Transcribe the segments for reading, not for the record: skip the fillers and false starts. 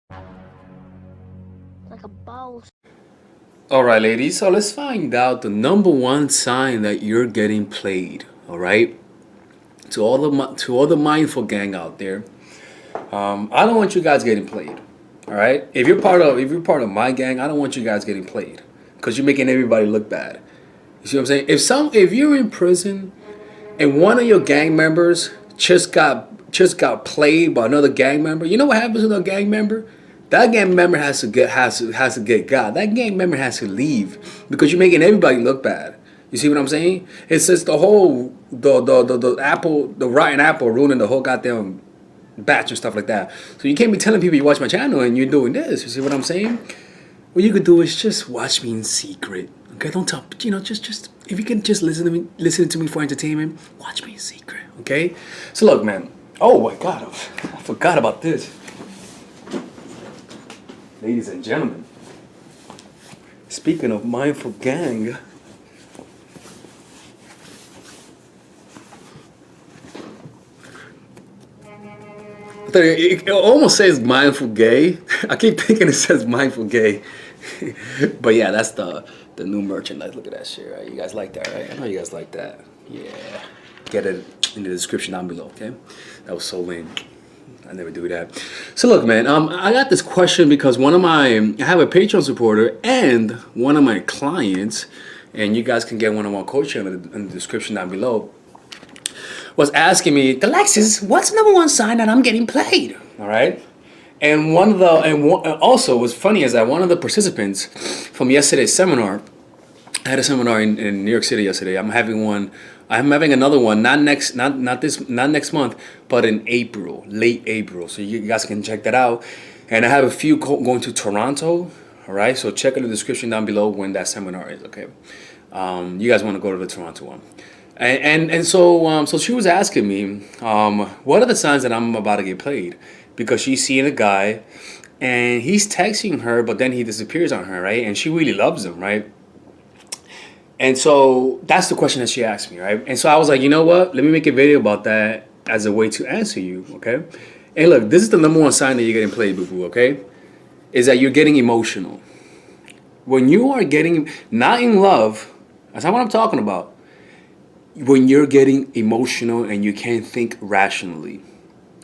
Like a boss. All right, ladies. So let's find out the number one sign that you're getting played. All right, to all the mindful gang out there, I don't want you guys getting played. All right, if you're part of my gang, I don't want you guys getting played because you're making everybody look bad. You see what I'm saying? If you're in prison and one of your gang members just got played by another gang member, you know what happens with a gang member? That gang member has to get got. That gang member has to leave because you're making everybody look bad. You see what I'm saying? It's just the whole the rotten apple ruining the whole goddamn batch and stuff like that. So you can't be telling people you watch my channel and you're doing this. You see what I'm saying? What you could do is just watch me in secret. Okay, don't tell. Just if you can just listen to me for entertainment. Watch me in secret. Okay. So look, man. Oh my God, I forgot about this, ladies and gentlemen. Speaking of mindful gang, it almost says mindful gay. I keep thinking it says mindful gay, but yeah, that's the new merchandise. Look at that shit, right? You guys like that, right? I know you guys like that. Yeah, get it in the description down below. Okay, that was so lame. I never do that. So look, man, I got this question because I have a Patreon supporter and one of my clients, and you guys can get one on one coaching in the description down below, was asking me, Alexis, what's the number one sign that I'm getting played? All right. And also what's funny is that one of the participants from yesterday's seminar, I had a seminar in New York City yesterday. I'm having another one, not next month, but in April, late April. So you guys can check that out. And I have a few going to Toronto. All right. So check in the description down below when that seminar is. Okay. You guys want to go to the Toronto one. So she was asking me, what are the signs that I'm about to get played? Because she's seeing a guy, and he's texting her, but then he disappears on her, right? And she really loves him, right? And so that's the question that she asked me, right? And so I was like, you know what? Let me make a video about that as a way to answer you, okay? And look, this is the number one sign that you're getting played, boo boo, okay? Is that you're getting emotional. When you are getting not in love, that's not what I'm talking about. When you're getting emotional and you can't think rationally.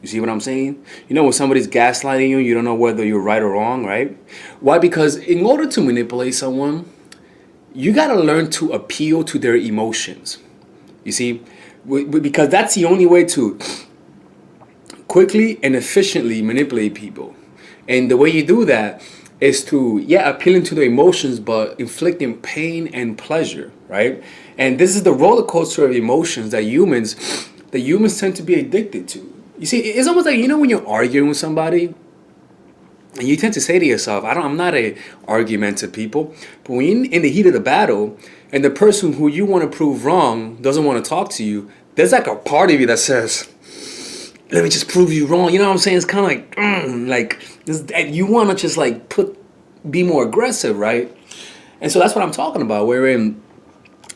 You see what I'm saying? You know, when somebody's gaslighting you, you don't know whether you're right or wrong, right? Why? Because in order to manipulate someone, you got to learn to appeal to their emotions. You see? Because that's the only way to quickly and efficiently manipulate people. And the way you do that is to, yeah, appealing to their emotions, but inflicting pain and pleasure, right? And this is the roller coaster of emotions that humans tend to be addicted to. You see, it's almost like, when you're arguing with somebody, and you tend to say to yourself, I'm not a argumentative people, but when you're in the heat of the battle, and the person who you want to prove wrong doesn't want to talk to you, there's like a part of you that says, let me just prove you wrong. You know what I'm saying? It's kind of you want to just be more aggressive, right? And so that's what I'm talking about. Wherein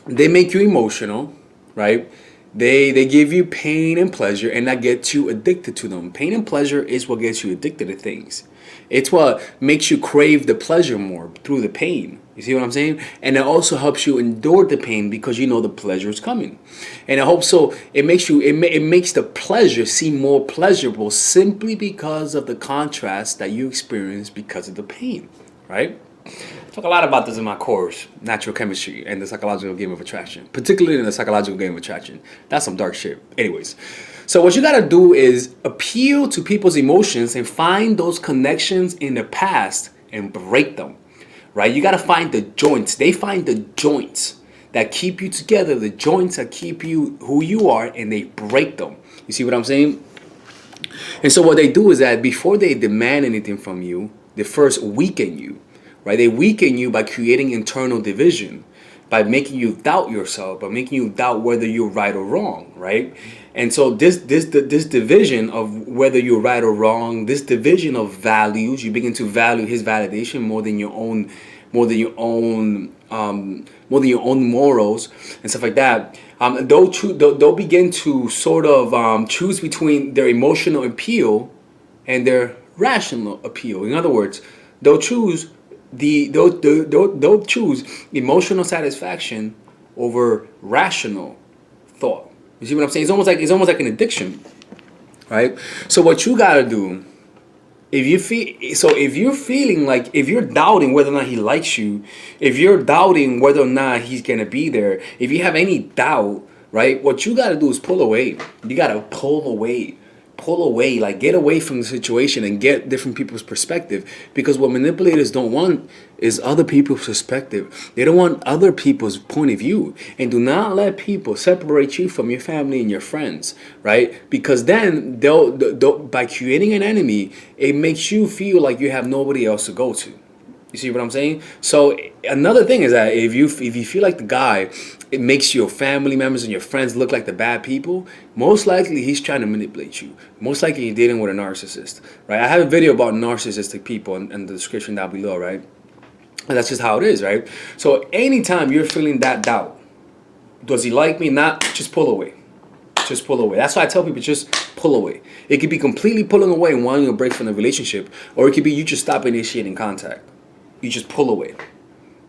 they make you emotional, right? They give you pain and pleasure, and that gets you addicted to them. Pain and pleasure is what gets you addicted to things. It's what makes you crave the pleasure more through the pain. You see what I'm saying? And it also helps you endure the pain because you know the pleasure is coming. And I hope so. It makes the pleasure seem more pleasurable simply because of the contrast that you experience because of the pain, right? I talk a lot about this in my course, Natural Chemistry and the Psychological Game of Attraction, particularly in the Psychological Game of Attraction. That's some dark shit. Anyways, so what you gotta do is appeal to people's emotions and find those connections in the past and break them, right? You gotta find the joints. They find the joints that keep you together, the joints that keep you who you are, and they break them. You see what I'm saying? And so what they do is that before they demand anything from you, they first weaken you, right? They weaken you by creating internal division, by making you doubt yourself, by making you doubt whether you're right or wrong, right? And so this division of whether you're right or wrong, this division of values, you begin to value his validation more than your own morals and stuff like that. They'll begin to sort of choose between their emotional appeal and their rational appeal. In other words, they'll choose they'll choose emotional satisfaction over rational thought. You see what I'm saying? It's almost like an addiction, right? So what you gotta do, if you're feeling like, if you're doubting whether or not he likes you, if you're doubting whether or not he's gonna be there, if you have any doubt, right, what you gotta do is pull away. You gotta pull away, like get away from the situation and get different people's perspective. Because what manipulators don't want is other people's perspective. They don't want other people's point of view. And do not let people separate you from your family and your friends, right? Because then they'll by creating an enemy, it makes you feel like you have nobody else to go to. You see what I'm saying? So another thing is that if you feel like the guy, it makes your family members and your friends look like the bad people. Most likely he's trying to manipulate you. Most likely you're dealing with a narcissist, right? I have a video about narcissistic people in the description down below, right? And that's just how it is, right? So anytime you're feeling that doubt, does he like me? Not, just pull away. Just pull away. That's why I tell people, just pull away. It could be completely pulling away and wanting a break from the relationship, or it could be you just stop initiating contact. You just pull away,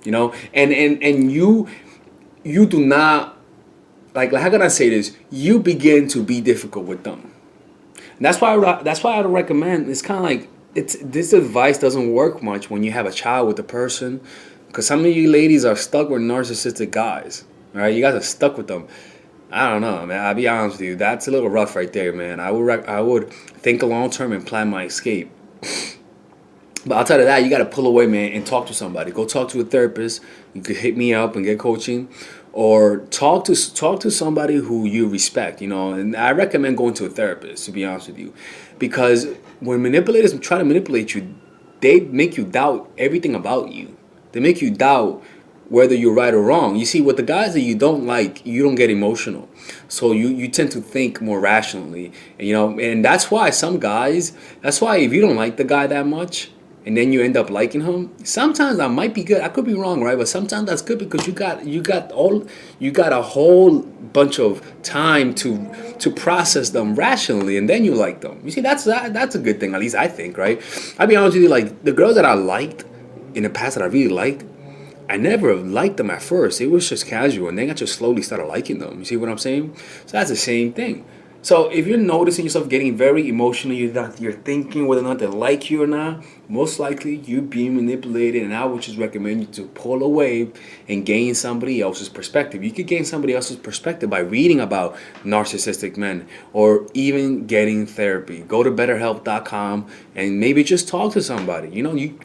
you know, and you do not, like how can I say this? You begin to be difficult with them. And that's why I don't recommend. It's kind of like this advice doesn't work much when you have a child with a person, because some of you ladies are stuck with narcissistic guys. All right, you guys are stuck with them. I don't know, man. I'll be honest with you. That's a little rough right there, man. I would think long term and plan my escape. But outside of that, you got to pull away, man, and talk to somebody. Go talk to a therapist. You could hit me up and get coaching, or talk to somebody who you respect. You know, and I recommend going to a therapist, to be honest with you, because when manipulators try to manipulate you, they make you doubt everything about you. They make you doubt whether you're right or wrong. You see, with the guys that you don't like, you don't get emotional, so you tend to think more rationally. And, you know, and that's why some guys. That's why if you don't like the guy that much, and then you end up liking him, sometimes that might be good. I could be wrong, right? But sometimes that's good because you got a whole bunch of time to process them rationally, and then you like them. You see, that's a good thing, at least I think, right? I'll be honest with you, like the girls that I liked in the past that I really liked, I never liked them at first. It was just casual, and then I just slowly started liking them. You see what I'm saying? So that's the same thing. So if you're noticing yourself getting very emotional, you're thinking whether or not they like you or not, most likely you're being manipulated, and I would just recommend you to pull away and gain somebody else's perspective. You could gain somebody else's perspective by reading about narcissistic men, or even getting therapy. Go to betterhelp.com and maybe just talk to somebody. You know, you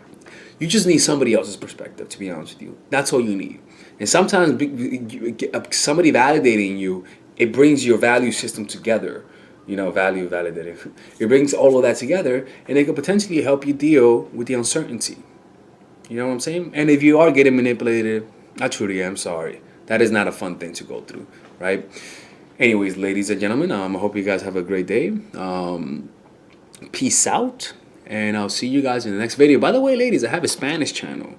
just need somebody else's perspective, to be honest with you. That's all you need. And sometimes somebody validating you, it brings your value system together. You know, value validating. It brings all of that together, and it could potentially help you deal with the uncertainty. You know what I'm saying? And if you are getting manipulated, I truly am sorry. That is not a fun thing to go through, right? Anyways, ladies and gentlemen, I hope you guys have a great day. Peace out, and I'll see you guys in the next video. By the way, ladies, I have a Spanish channel.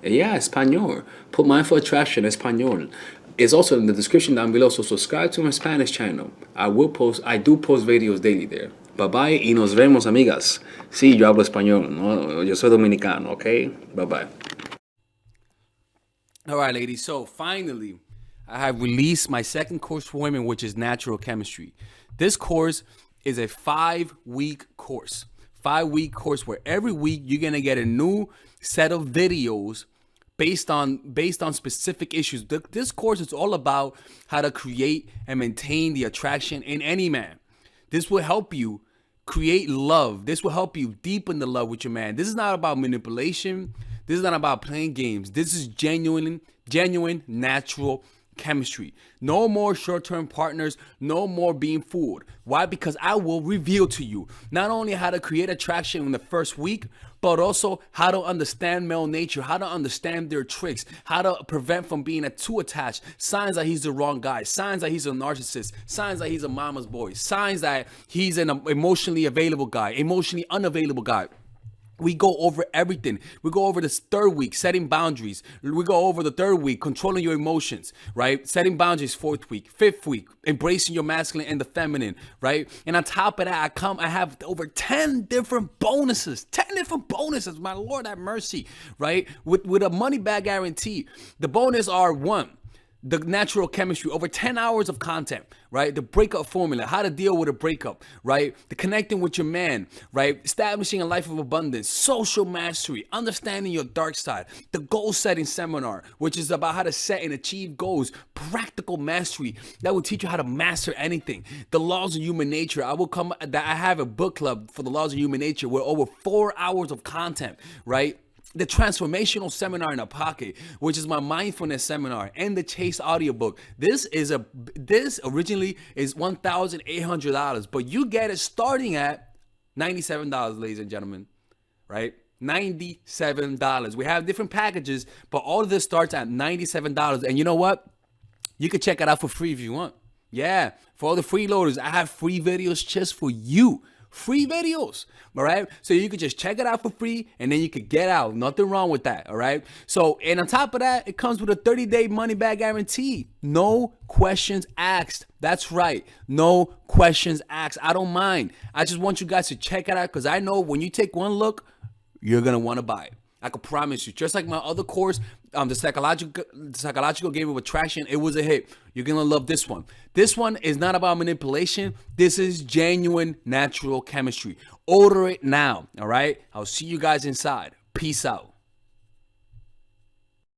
Yeah, Español. Put Mindful Attraction Español. It's also in the description down below, so subscribe to my Spanish channel. I do post videos daily there. Bye bye y nos vemos, amigas. Sí, yo hablo español, no, yo soy dominicano, okay? Bye bye. All right, ladies. So finally, I have released my second course for women, which is natural chemistry. This course is a 5-week course. 5-week course where every week you're gonna get a new set of videos based on specific issues. This course is all about how to create and maintain the attraction in any man. This will help you create love. This will help you deepen the love with your man. This is not about manipulation. This is not about playing games. This is genuine natural chemistry. No more short-term partners, no more being fooled. Why? Because I will reveal to you not only how to create attraction in the first week, but also how to understand male nature, how to understand their tricks, how to prevent from being too attached, signs that he's the wrong guy, signs that he's a narcissist, signs that he's a mama's boy, signs that he's an emotionally available guy, emotionally unavailable guy. We go over everything. We go over this third week, setting boundaries. We go over the third week, controlling your emotions, right? Setting boundaries, fourth week. Fifth week, embracing your masculine and the feminine, right? And on top of that, I have over 10 different bonuses. 10 different bonuses, my Lord have mercy, right? With a money back guarantee. The bonus are one, the natural chemistry, over 10 hours of content, right? The breakup formula, how to deal with a breakup, right? The connecting with your man, right? Establishing a life of abundance, social mastery, understanding your dark side, the goal setting seminar, which is about how to set and achieve goals, practical mastery that will teach you how to master anything, the laws of human nature. I have a book club for the laws of human nature with over 4 hours of content, right? The transformational seminar in a pocket, which is my mindfulness seminar, and the Chase audiobook. This originally is $1,800, but you get it starting at $97, ladies and gentlemen, right? $97. We have different packages, but all of this starts at $97. And you know what? You can check it out for free if you want. Yeah, for all the freeloaders, I have free videos just for you. Free videos, all right? So you could just check it out for free, and then you could get out. Nothing wrong with that, all right? So, and on top of that, it comes with a 30-day money-back guarantee. No questions asked. That's right. No questions asked. I don't mind. I just want you guys to check it out, because I know when you take one look, you're going to want to buy it. I can promise you. Just like my other course, the psychological game of attraction, it was a hit. You're gonna love this one. This one is not about manipulation. This is genuine natural chemistry. Order it now. All right. I'll see you guys inside. Peace out.